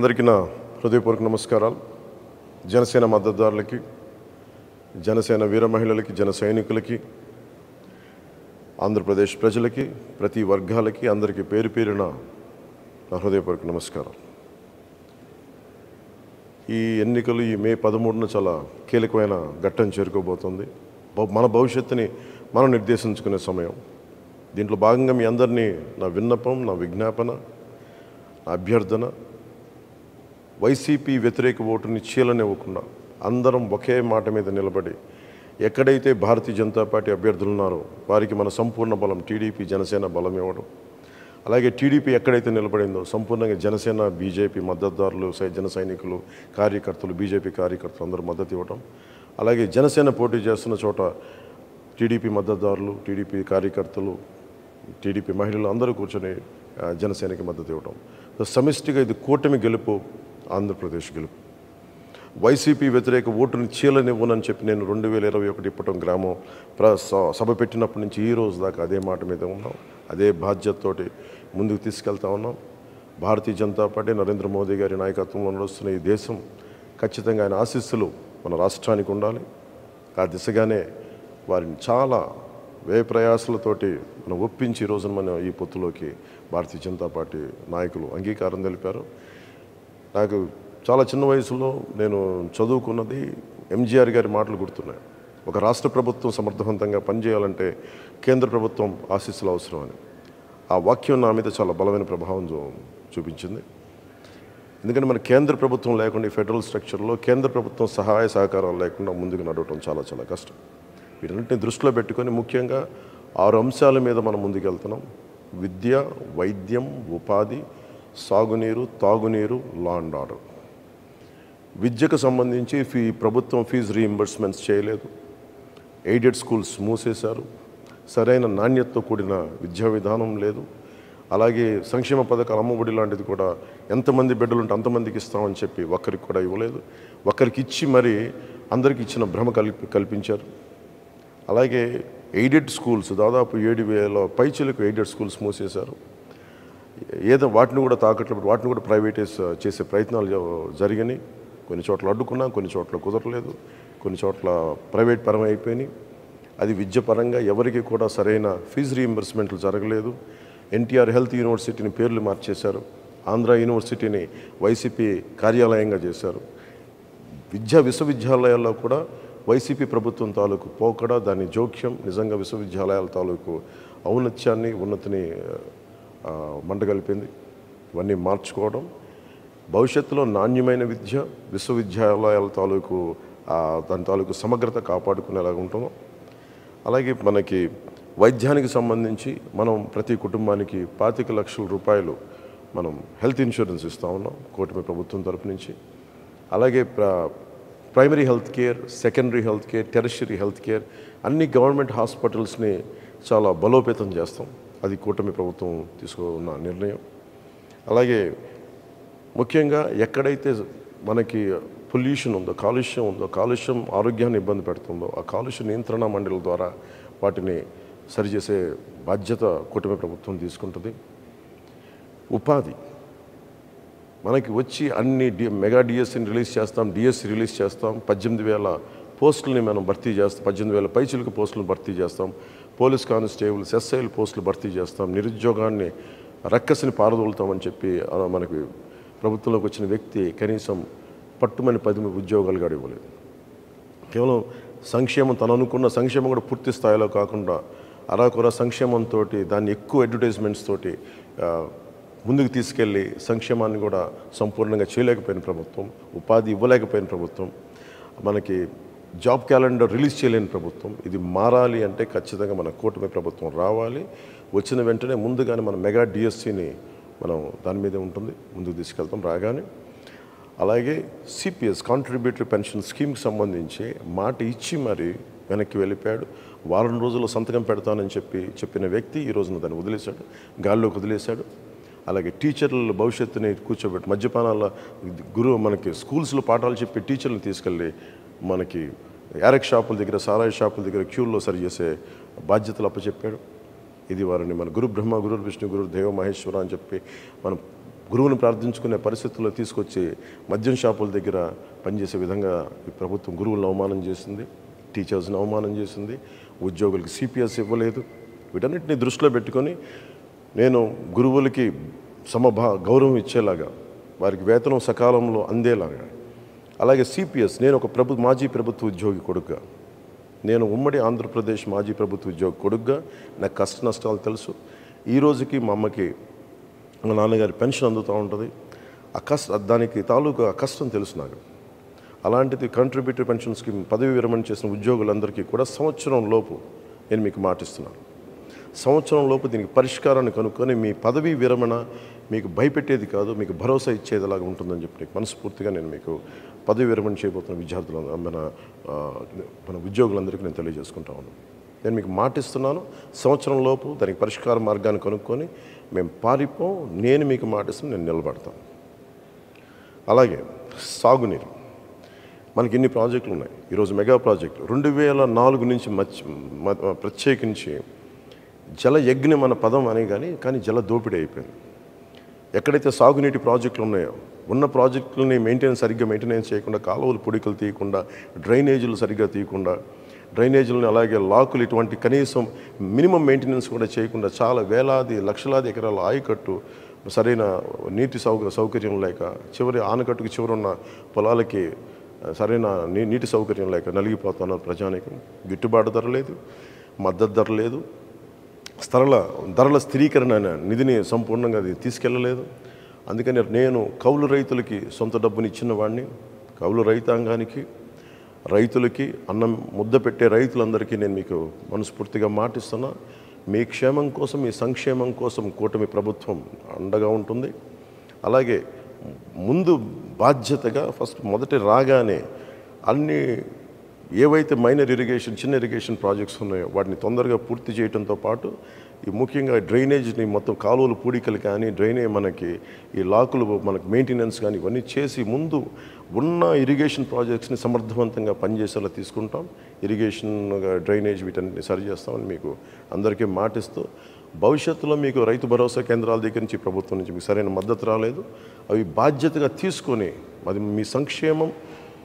అందరికీ నా హృదయపూర్వక నమస్కారాలు. జనసేన మద్దతుదారులకి, జనసేన వీర మహిళలకి, జన సైనికులకి, ఆంధ్రప్రదేశ్ ప్రజలకి, ప్రతి వర్గాలకి అందరికీ పేరు పేరున నా హృదయపూర్వక నమస్కారం. ఈ ఎన్నికలు ఈ మే 13న చాలా కీలకమైన ఘట్టం చేరుకోబోతుంది. మన భవిష్యత్తుని మనం నిర్దేశించుకునే సమయం. దీంట్లో భాగంగా మీ అందరినీ నా విన్నపం, నా విజ్ఞాపన, నా అభ్యర్థన, వైసీపీ వ్యతిరేక ఓటుని చీలనివ్వకుండా అందరం ఒకే మాట మీద నిలబడి ఎక్కడైతే భారతీయ జనతా పార్టీ అభ్యర్థులు ఉన్నారో వారికి మన సంపూర్ణ బలం టీడీపీ, జనసేన బలం ఇవ్వడం. అలాగే టీడీపీ ఎక్కడైతే నిలబడిందో సంపూర్ణంగా జనసేన, బీజేపీ మద్దతుదారులు, జన సైనికులు, కార్యకర్తలు, బీజేపీ కార్యకర్తలు అందరూ మద్దతు ఇవ్వడం. అలాగే జనసేన పోటీ చేస్తున్న చోట టీడీపీ మద్దతుదారులు, టీడీపీ కార్యకర్తలు, టీడీపీ మహిళలు అందరూ కూర్చొని జనసేనకి మద్దతు ఇవ్వడం. సమిష్టిగా ఇది కూటమి గెలుపు, ఆంధ్రప్రదేశ్ గెలుపు. వైసీపీ వ్యతిరేక ఓటుని చీలనివ్వనని చెప్పి నేను 2021 ఇప్పటం గ్రామం సభ పెట్టినప్పటి నుంచి ఈ రోజు దాకా అదే మాట మీద ఉన్నాం. అదే బాధ్యతతోటి ముందుకు తీసుకెళ్తా ఉన్నాం. భారతీయ జనతా పార్టీ నరేంద్ర మోదీ గారి నాయకత్వంలో నడుస్తున్న ఈ దేశం ఖచ్చితంగా ఆయన ఆశీస్సులు మన రాష్ట్రానికి ఉండాలి. ఆ దిశగానే వారిని చాలా వ్యయ ప్రయాసాలతోటి మనం ఒప్పించి ఈ రోజున మనం ఈ పొత్తులోకి భారతీయ జనతా పార్టీ నాయకులు అంగీకారం తెలిపారు. నాకు చాలా చిన్న వయసులో నేను చదువుకున్నది ఎంజీఆర్ గారి మాటలు గుర్తున్నాయి. ఒక రాష్ట్ర ప్రభుత్వం సమర్థవంతంగా పనిచేయాలంటే కేంద్ర ప్రభుత్వం ఆశీస్సులు అవసరమని. ఆ వాక్యం నా మీద చాలా బలమైన ప్రభావం చూపించింది. ఎందుకంటే మన కేంద్ర ప్రభుత్వం లేకుండా ఈ ఫెడరల్ స్ట్రక్చర్లో కేంద్ర ప్రభుత్వం సహాయ సహకారాలు లేకుండా ముందుకు నడవటం చాలా చాలా కష్టం. వీటన్నింటినీ దృష్టిలో పెట్టుకొని ముఖ్యంగా 6 అంశాల మీద మనం ముందుకెళ్తున్నాం. విద్య, వైద్యం, ఉపాధి, సాగునీరు, తాగునీరు, లా అండ్ ఆర్డర్. విద్యకు సంబంధించి ప్రభుత్వం ఫీజు రీయింబర్స్మెంట్స్ చేయలేదు. ఎయిడెడ్ స్కూల్స్ మూసేశారు. సరైన నాణ్యతతో కూడిన విద్యా విధానం లేదు. అలాగే సంక్షేమ పథకాలు, అమ్మఒడి లాంటిది కూడా ఎంతమంది బిడ్డలు ఉంటే అంతమందికి ఇస్తామని చెప్పి ఒక్కరికి కూడా ఇవ్వలేదు. ఒక్కరికి ఇచ్చి మరి అందరికి ఇచ్చిన భ్రమ కల్పించారు. అలాగే ఎయిడెడ్ స్కూల్స్ దాదాపు 7,000 పైచిలకు ఎయిడెడ్ స్కూల్స్ మూసేశారు. ఏదో వాటిని కూడా తాకట్లు, వాటిని కూడా ప్రైవేటైజ్ చేసే ప్రయత్నాలు జరిగినాయి. కొన్ని చోట్ల అడ్డుకున్నా, కొన్ని చోట్ల కుదరలేదు, కొన్ని చోట్ల ప్రైవేట్ పరం అయిపోయినాయి. అది విద్య పరంగా ఎవరికి కూడా సరైన ఫీజు రీయింబర్స్మెంట్లు జరగలేదు. ఎన్టీఆర్ హెల్త్ యూనివర్సిటీని పేర్లు మార్చేశారు. ఆంధ్ర యూనివర్సిటీని వైసీపీ కార్యాలయంగా చేశారు. విశ్వవిద్యాలయాల్లో కూడా వైసీపీ ప్రభుత్వం తాలూకు పోకడ, దాని జోక్యం నిజంగా విశ్వవిద్యాలయాల తాలూకు ఔన్నత్యాన్ని, ఉన్నతిని మంటగలిపింది. ఇవన్నీ మార్చుకోవడం, భవిష్యత్తులో నాణ్యమైన విద్య, విశ్వవిద్యాలయాల తాలూకు దాని తాలూకు సమగ్రత కాపాడుకునేలాగా ఉంటాము. అలాగే మనకి వైద్యానికి సంబంధించి మనం ప్రతి కుటుంబానికి 25 లక్షల రూపాయలు మనం హెల్త్ ఇన్సూరెన్స్ ఇస్తూ ఉన్నాం కూటమి ప్రభుత్వం తరపు నుంచి. అలాగే primary health care, secondary health care, tertiary health care అన్ని గవర్నమెంట్ హాస్పిటల్స్ని చాలా బలోపేతం చేస్తాం. అది కూటమి ప్రభుత్వం తీసుకున్న నిర్ణయం. అలాగే ముఖ్యంగా ఎక్కడైతే మనకి పొల్యూషన్ ఉందో, కాలుష్యం ఉందో, కాలుష్యం ఆరోగ్యాన్ని ఇబ్బంది పెడుతుందో ఆ కాలుష్య నియంత్రణ మండలి ద్వారా వాటిని సరిచేసే బాధ్యత కూటమి ప్రభుత్వం తీసుకుంటుంది. ఉపాధి మనకి వచ్చి అన్ని మెగా డిఎస్సిని రిలీజ్ చేస్తాం, డిఎస్సి రిలీజ్ చేస్తాం. 18,000 పోస్టులని మనం భర్తీ చేస్తాం. 18,000 పైచిలకు పోస్టులను భర్తీ చేస్తాం. పోలీస్ కానిస్టేబుల్స్, ఎస్ఐలు పోస్టులు భర్తీ చేస్తాం. నిరుద్యోగాన్ని రక్కసిని పారదోలుతామని చెప్పి మనకి ప్రభుత్వంలోకి వచ్చిన వ్యక్తి కనీసం పట్టుమని 10 ఉద్యోగాలు కూడా ఇవ్వలేదు. కేవలం సంక్షేమం, తను అనుకున్న సంక్షేమం కూడా పూర్తి స్థాయిలో కాకుండా అరాకొర సంక్షేమంతో దాన్ని ఎక్కువ అడ్వర్టైజ్మెంట్స్ తోటి ముందుకు తీసుకెళ్ళి సంక్షేమాన్ని కూడా సంపూర్ణంగా చేయలేకపోయిన ప్రభుత్వం, ఉపాధి ఇవ్వలేకపోయిన ప్రభుత్వం, మనకి జాబ్ క్యాలెండర్ రిలీజ్ చేయలేని ప్రభుత్వం. ఇది మారాలి అంటే ఖచ్చితంగా మన కూటమి ప్రభుత్వం రావాలి. వచ్చిన వెంటనే ముందుగానే మన మెగా డిఎస్సిని మనం దాని మీదే ఉంటుంది, ముందుకు తీసుకెళ్తాం రాగానే. అలాగే సిపిఎస్, కాంట్రిబ్యూటరీ పెన్షన్ స్కీమ్కి సంబంధించి మాట ఇచ్చి మరి వెనక్కి వెళ్ళిపోయాడు. వారం రోజుల్లో సంతకం పెడతానని చెప్పిన వ్యక్తి ఈ రోజున దాన్ని వదిలేశాడు, గాల్లోకి వదిలేశాడు. అలాగే టీచర్ల భవిష్యత్తుని కూర్చోబెట్టి మద్యపానాల మనకి స్కూల్స్లో పాఠాలు చెప్పి టీచర్లను తీసుకెళ్ళి మనకి యారక్ షాపుల దగ్గర, సారాయి షాపుల దగ్గర క్యూల్లో సరిచేసే బాధ్యతలు అప్పచెప్పాడు. ఇది వారిని మన గురు బ్రహ్మ, గురు విష్ణు, గురు దేవ మహేశ్వర అని చెప్పి మనం గురువుని ప్రార్థించుకునే పరిస్థితుల్లో తీసుకొచ్చి మద్యం షాపుల దగ్గర పనిచేసే విధంగా ఈ ప్రభుత్వం గురువులను అవమానం చేసింది, టీచర్స్ని అవమానం చేసింది, ఉద్యోగులకి సిపిఎస్ ఇవ్వలేదు. వీటన్నిటిని దృష్టిలో పెట్టుకొని నేను గురువులకి గౌరవం ఇచ్చేలాగా, వారికి వేతనం సకాలంలో అందేలాగా, అలాగే సిపిఎస్, నేను ఒక మాజీ ప్రభుత్వ ఉద్యోగి కొడుకుగా, నేను ఉమ్మడి ఆంధ్రప్రదేశ్ మాజీ ప్రభుత్వ ఉద్యోగి కొడుకుగా నాకు కష్ట నష్టాలు తెలుసు. ఈ రోజుకి మా అమ్మకి మా నాన్నగారి పెన్షన్ అందుతూ ఉంటుంది. దానికి తాలూకు ఆ కష్టం తెలుసు నాకు. అలాంటిది కంట్రిబ్యూటరీ పెన్షన్ స్కీమ్ పదవి విరమణ చేసిన ఉద్యోగులందరికీ కూడా సంవత్సరం లోపు నేను మీకు మాటిస్తున్నాను. సంవత్సరం లోపు దీనికి పరిష్కారాన్ని కనుక్కొని మీ పదవీ విరమణ మీకు భయపెట్టేది కాదు, మీకు భరోసా ఇచ్చేదిలాగా ఉంటుందని చెప్పి మనస్ఫూర్తిగా నేను మీకు పదవి విరమణ చేయబోతున్న విద్యార్థులు మన ఉద్యోగులందరికీ నేను తెలియజేసుకుంటా ఉన్నాను. నేను మీకు మాటిస్తున్నాను, సంవత్సరం లోపు దానికి పరిష్కార మార్గాన్ని కనుక్కొని మేము పారిపోం. నేను మీకు మాటిస్తున్నాను, నేను నిలబడతాను. అలాగే సాగునీరు, మనకి ఇన్ని ప్రాజెక్టులు ఉన్నాయి. ఈరోజు మెగా ప్రాజెక్టు 2004 నుంచి ప్రత్యేకించి జల యజ్ఞం మన పదం అని కానీ జల దోపిడీ అయిపోయింది. ఎక్కడైతే సాగునీటి ప్రాజెక్టులు ఉన్నాయో ఉన్న ప్రాజెక్టులని సరిగ్గా మెయింటెనెన్స్ చేయకుండా, కాలువలు పొడికలు తీయకుండా, డ్రైనేజీలు సరిగ్గా తీయకుండా, డ్రైనేజీలను అలాగే లాకులు ఇటువంటి కనీసం మినిమం మెయింటెనెన్స్ కూడా చేయకుండా చాలా లక్షలాది ఎకరాల ఆయకట్టు సరైన నీటి సౌకర్యం లేక, ఆనకట్టుకు చివరున్న పొలాలకి సరైన నీటి సౌకర్యం లేక నలిగిపోతున్నారు ప్రజానికి. గిట్టుబాటు ధర లేదు, మద్దతు ధర లేదు, ధరల స్థిరీకరణ నిధిని సంపూర్ణంగా అది తీసుకెళ్ళలేదు. అందుకని నేను కౌలు రైతులకి సొంత డబ్బుని ఇచ్చిన వాడిని, కౌలు రైతాంగానికి, రైతులకి, అన్నం ముద్ద పెట్టే రైతులందరికీ నేను మీకు మనస్ఫూర్తిగా మాటిస్తున్నా. మీ క్షేమం కోసం, మీ సంక్షేమం కోసం కూటమి ప్రభుత్వం అండగా ఉంటుంది. అలాగే ముందు బాధ్యతగా మొదటి రాగానే అన్ని ఏవైతే మైనర్ ఇరిగేషన్, చిన్న ఇరిగేషన్ ప్రాజెక్ట్స్ ఉన్నాయో వాటిని తొందరగా పూర్తి చేయడంతో పాటు ఈ ముఖ్యంగా డ్రైనేజ్ని మొత్తం కాలువలు పూడికలు కానీ, మనకి ఈ లాకులు మనకి మెయింటెనెన్స్ కానీ ఇవన్నీ చేసి ముందు ఉన్న ఇరిగేషన్ ప్రాజెక్ట్స్ని సమర్థవంతంగా పనిచేసేలా తీసుకుంటాం. ఇరిగేషన్, డ్రైనేజ్ వీటన్నిటిని సరి చేస్తామని మీకు అందరికీ మాటిస్తూ, భవిష్యత్తులో మీకు రైతు భరోసా కేంద్రాల దగ్గర నుంచి ప్రభుత్వం నుంచి మీకు సరైన మద్దతు రాలేదు, అవి బాధ్యతగా తీసుకొని అది మీ సంక్షేమం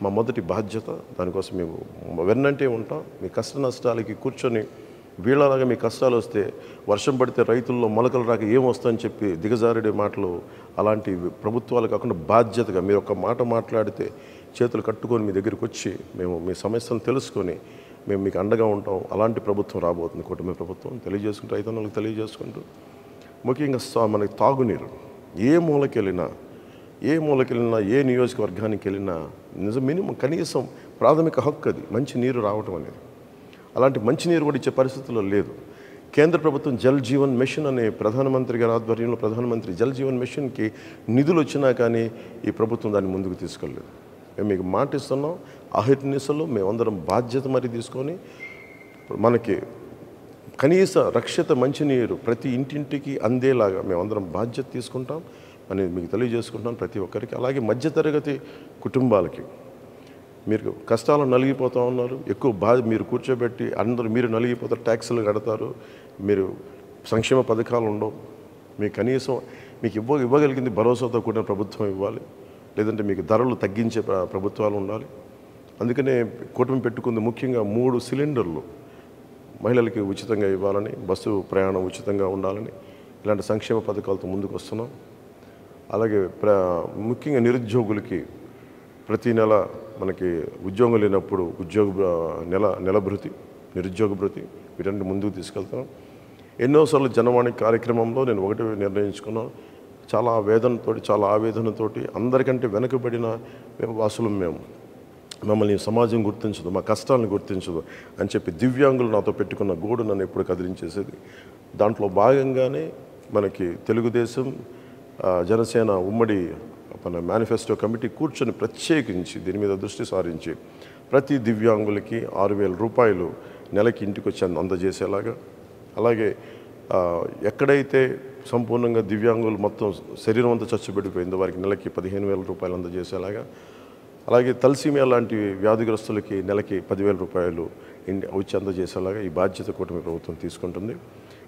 మా మొదటి బాధ్యత. దానికోసం మేము వెన్నంటే ఉంటాం. మీ కష్ట నష్టాలకి కూర్చొని వీళ్ళలాగా మీ కష్టాలు వస్తే వర్షం పడితే రైతుల్లో మొలకలు రాక ఏమొస్తుందని చెప్పి దిగజారుడే మాటలు అలాంటి ప్రభుత్వాలు కాకుండా బాధ్యతగా మీరు ఒక మాట మాట్లాడితే చేతులు కట్టుకొని మీ దగ్గరికి వచ్చి మేము మీ సమస్యను తెలుసుకొని మేము మీకు అండగా ఉంటాం. అలాంటి ప్రభుత్వం రాబోతుంది కూటమి ప్రభుత్వం. తెలియజేసుకుంటూ రైతన్నలకు తెలియజేసుకుంటూ ముఖ్యంగా మనకి తాగునీరు ఏ మూలకెళ్ళినా, ఏ నియోజకవర్గానికి వెళ్ళినా మినిమం కనీసం ప్రాథమిక హక్కు అది మంచి నీరు రావటం అనేది. అలాంటి మంచినీరు కూడా ఇచ్చే పరిస్థితుల్లో లేదు. కేంద్ర ప్రభుత్వం జల్ జీవన్ మిషన్ అనే ప్రధానమంత్రి గారి ఆధ్వర్యంలో ప్రధానమంత్రి జల్ జీవన్ మిషన్కి నిధులు వచ్చినా కానీ ఈ ప్రభుత్వం దాన్ని ముందుకు తీసుకెళ్ళలేదు. మేము మీకు మాటిస్తున్నాం, అహిర్నిశలు మేమందరం బాధ్యత మరి తీసుకొని మనకి కనీస రక్షిత మంచినీరు ప్రతి ఇంటింటికి అందేలాగా మేమందరం బాధ్యత తీసుకుంటాం అనేది మీకు తెలియజేసుకుంటాను ప్రతి ఒక్కరికి. అలాగే మధ్యతరగతి కుటుంబాలకి మీరు కష్టాలు నలిగిపోతూ ఉన్నారు, ఎక్కువ మీరు కూర్చోబెట్టి అందరూ మీరు నలిగిపోతారు, ట్యాక్సులు కడతారు, మీరు సంక్షేమ పథకాలు ఉండవు, మీకు కనీసం మీకు ఇవ్వగలిగింది భరోసాతో కూడిన ప్రభుత్వం ఇవ్వాలి, లేదంటే మీకు ధరలు తగ్గించే ప్రభుత్వాలు ఉండాలి. అందుకనే కూటమి పెట్టుకుంది ముఖ్యంగా 3 సిలిండర్లు మహిళలకి ఉచితంగా ఇవ్వాలని, బస్సు ప్రయాణం ఉచితంగా ఉండాలని ఇలాంటి సంక్షేమ పథకాలతో ముందుకు వస్తున్నాం. అలాగే ముఖ్యంగా నిరుద్యోగులకి ప్రతి నెల మనకి ఉద్యోగం లేనప్పుడు నెల భృతి, నిరుద్యోగ భృతి వీటన్నిటి ముందుకు తీసుకెళ్తున్నాం. ఎన్నోసార్లు జనవాణి కార్యక్రమంలో నేను ఒకటి నిర్ణయించుకున్నాను, చాలా ఆవేదనతోటి అందరికంటే వెనకబడిన వాసులు మమ్మల్ని సమాజం గుర్తించదు, మా కష్టాలను గుర్తించదు అని చెప్పి దివ్యాంగులు నాతో పెట్టుకున్న గోడు నన్ను ఎప్పుడు కదిలించేసేది. దాంట్లో భాగంగానే మనకి తెలుగుదేశం, జనసేన ఉమ్మడి మన మేనిఫెస్టో కమిటీ కూర్చొని ప్రత్యేకించి దీని మీద దృష్టి సారించి ప్రతి దివ్యాంగులకి 6,000 రూపాయలు నెలకి ఇంటికి వచ్చి అందజేసేలాగా, అలాగే ఎక్కడైతే సంపూర్ణంగా దివ్యాంగులు మొత్తం శరీరం అంతా చచ్చుబడిపోయిందో వారికి నెలకి 15,000 రూపాయలు అందజేసేలాగా, అలాగే తలసీమియా లాంటి వ్యాధిగ్రస్తులకి నెలకి 10,000 రూపాయలు వచ్చి అందజేసేలాగా ఈ బాధ్యత కూటమి ప్రభుత్వం తీసుకుంటుంది.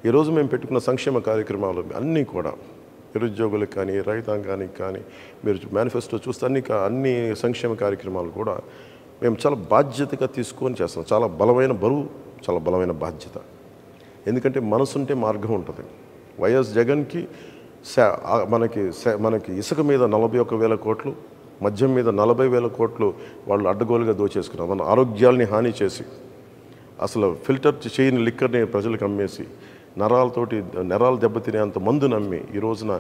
ఈరోజు మేము పెట్టుకున్న సంక్షేమ కార్యక్రమాలు అన్నీ కూడా నిరుద్యోగులకు కానీ రైతాంగానికి కానీ మీరు మేనిఫెస్టో చూస్తే అన్ని సంక్షేమ కార్యక్రమాలు కూడా మేము చాలా బాధ్యతగా తీసుకొని చేస్తాం. చాలా బలమైన బరువు, చాలా బలమైన బాధ్యత. ఎందుకంటే మనసుంటే మార్గం ఉంటుంది. వైఎస్ జగన్కి మనకి ఇసుక మీద 41,000 కోట్లు, మద్యం మీద 40,000 కోట్లు వాళ్ళు అడ్డగోలుగా దోచేసుకున్నారు. మన ఆరోగ్యాల్ని హాని చేసి అసలు ఫిల్టర్ చేయని లిక్కర్ని ప్రజలకు అమ్మేసి నరాలు దెబ్బతినేంత మందు నమ్మి ఈ రోజున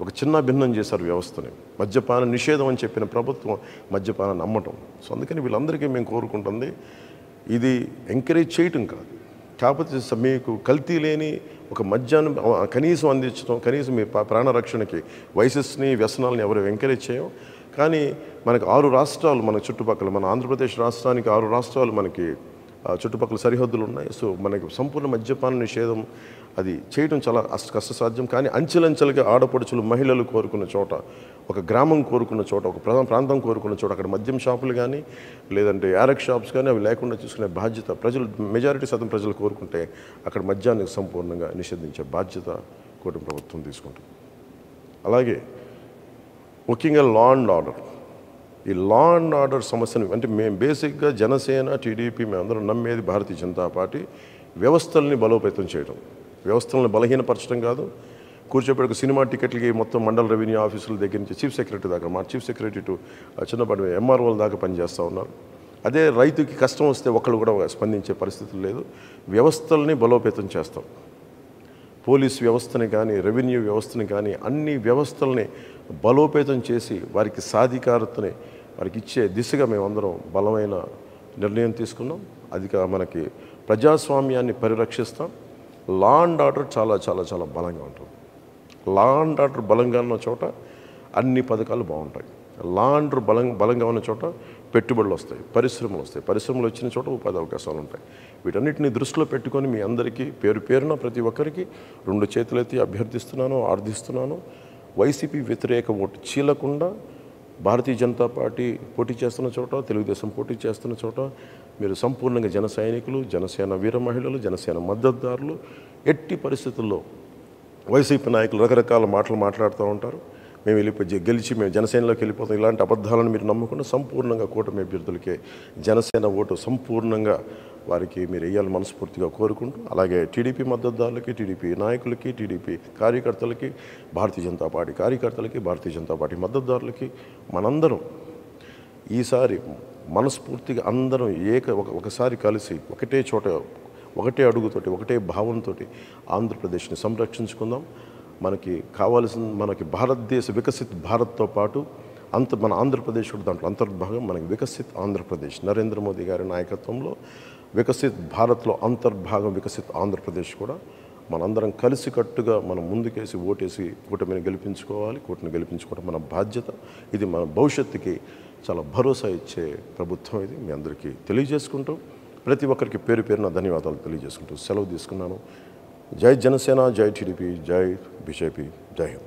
ఒక చిన్న భిన్నం చేశారు వ్యవస్థని. మద్యపాన నిషేధం అని చెప్పిన ప్రభుత్వం మద్యపానాన్ని అమ్మటం. సో అందుకని వీళ్ళందరికీ మేము కోరుకుంటుంది ఇది ఎంకరేజ్ చేయటం కాదు, కాకపోతే మీకు కల్తీ లేని ఒక మద్యాన్ని కనీసం అందించడం, కనీసం మీ ప్రాణరక్షణకి వయసెస్ని వ్యసనాలని ఎవరు ఎంకరేజ్ చేయం. కానీ మనకు 6 రాష్ట్రాలు మన చుట్టుపక్కల, మన ఆంధ్రప్రదేశ్ రాష్ట్రానికి 6 రాష్ట్రాలు మనకి చుట్టుపక్కల సరిహద్దులు ఉన్నాయి. సో మనకి సంపూర్ణ మద్యపాన నిషేధం అది చేయడం చాలా కష్టసాధ్యం. కానీ అంచెలంచెలుగా ఆడపడుచులు, మహిళలు కోరుకున్న చోట, ఒక గ్రామం కోరుకున్న చోట, ఒక ప్రాంతం కోరుకున్న చోట అక్కడ మద్యం షాపులు కానీ లేదంటే యారక్ షాప్స్ కానీ అవి లేకుండా చూసుకునే బాధ్యత మెజారిటీ శాతం ప్రజలు కోరుకుంటే అక్కడ మద్యాన్ని సంపూర్ణంగా నిషేధించే బాధ్యత కూటమి ప్రభుత్వం తీసుకుంటుంది. అలాగే ముఖ్యంగా లా అండ్ ఆర్డర్, ఈ లా అండ్ ఆర్డర్ సమస్యను అంటే మేము బేసిక్గా జనసేన, టీడీపీ మేమందరం నమ్మేది భారతీయ జనతా పార్టీ వ్యవస్థల్ని బలోపేతం చేయడం, వ్యవస్థలను బలహీనపరచడం కాదు. కూర్చోబెట్టుకు సినిమా టికెట్లకి మొత్తం మండల రెవెన్యూ ఆఫీసుల దగ్గర నుంచి చీఫ్ సెక్రటరీ దాకా, మా చీఫ్ సెక్రటరీ టు చిన్నపాటి ఎంఆర్ఓల దాకా పనిచేస్తూ ఉన్నారు. అదే రైతుకి కష్టం వస్తే ఒకళ్ళు కూడా స్పందించే పరిస్థితులు లేదు. వ్యవస్థల్ని బలోపేతం చేస్తాం. పోలీస్ వ్యవస్థని కానీ, రెవెన్యూ వ్యవస్థని కానీ, అన్ని వ్యవస్థల్ని బలోపేతం చేసి వారికి సాధికారతని వారికి ఇచ్చే దిశగా మేమందరం బలమైన నిర్ణయం తీసుకున్నాం. అది మనకి ప్రజాస్వామ్యాన్ని పరిరక్షిస్తాం. లా అండ్ ఆర్డర్ చాలా చాలా చాలా బలంగా ఉంటుంది. లా అండ్ ఆర్డర్ బలంగా ఉన్న చోట అన్ని పథకాలు బాగుంటాయి. లా అండ్ ఆర్డర్ బలంగా ఉన్న చోట పెట్టుబడులు వస్తాయి, పరిశ్రమలు వస్తాయి, పరిశ్రమలు వచ్చిన చోట ఉపాధి అవకాశాలు ఉంటాయి. వీటన్నిటిని దృష్టిలో పెట్టుకొని మీ అందరికీ పేరున ప్రతి ఒక్కరికి 2 చేతులెత్తి అభ్యర్థిస్తున్నాను, ఆర్థిస్తున్నాను. వైసీపీ వ్యతిరేక ఓటు చీలకుండా భారతీయ జనతా పార్టీ పోటీ చేస్తున్న చోట, తెలుగుదేశం పోటీ చేస్తున్న చోట మీరు సంపూర్ణంగా జన సైనికులు, జనసేన వీర మహిళలు, జనసేన మద్దతుదారులు. ఎట్టి పరిస్థితుల్లో వైసీపీ నాయకులు రకరకాల మాటలు మాట్లాడుతూ ఉంటారు. మేము గెలిచి మేము జనసేనలోకి వెళ్ళిపోతాం, ఇలాంటి అబద్ధాలను మీరు నమ్మకుండా సంపూర్ణంగా కూటమి అభ్యర్థులకే జనసేన ఓటు సంపూర్ణంగా వారికి మీరు వేయాలని మనస్ఫూర్తిగా కోరుకుంటూ, అలాగే టీడీపీ మద్దతుదారులకి, టీడీపీ నాయకులకి, టీడీపీ కార్యకర్తలకి, భారతీయ జనతా పార్టీ కార్యకర్తలకి, భారతీయ జనతా పార్టీ మద్దతుదారులకి మనందరం ఈసారి మనస్ఫూర్తిగా అందరం ఒకసారి కలిసి ఒకటే చోట, ఒకటే అడుగుతోటి, ఒకటే భావంతో ఆంధ్రప్రదేశ్ని సంరక్షించుకుందాం. మనకి కావాల్సిన భారతదేశ వికసిత్ భారత్తో పాటు మన ఆంధ్రప్రదేశ్ కూడా దాంట్లో అంతర్భాగం. మనకి వికసిత్ ఆంధ్రప్రదేశ్ నరేంద్ర మోదీ గారి నాయకత్వంలో వికసిత్ భారత్లో అంతర్భాగం వికసిత్ ఆంధ్రప్రదేశ్ కూడా మనందరం కలిసికట్టుగా మనం ముందుకేసి ఓటేసి కూటమిని గెలిపించుకోవాలి. కూటమిని గెలిపించుకోవడం మన బాధ్యత. ఇది మన భవిష్యత్తుకి చాలా భరోసా ఇచ్చే ప్రభుత్వం. ఇది మీ అందరికీ తెలియజేసుకుంటూ ప్రతి ఒక్కరికి పేరున ధన్యవాదాలు తెలియజేసుకుంటూ సెలవు తీసుకున్నాను. జై జనసేన, జై టీడీపీ, జై బీజేపీ, జై హింద్.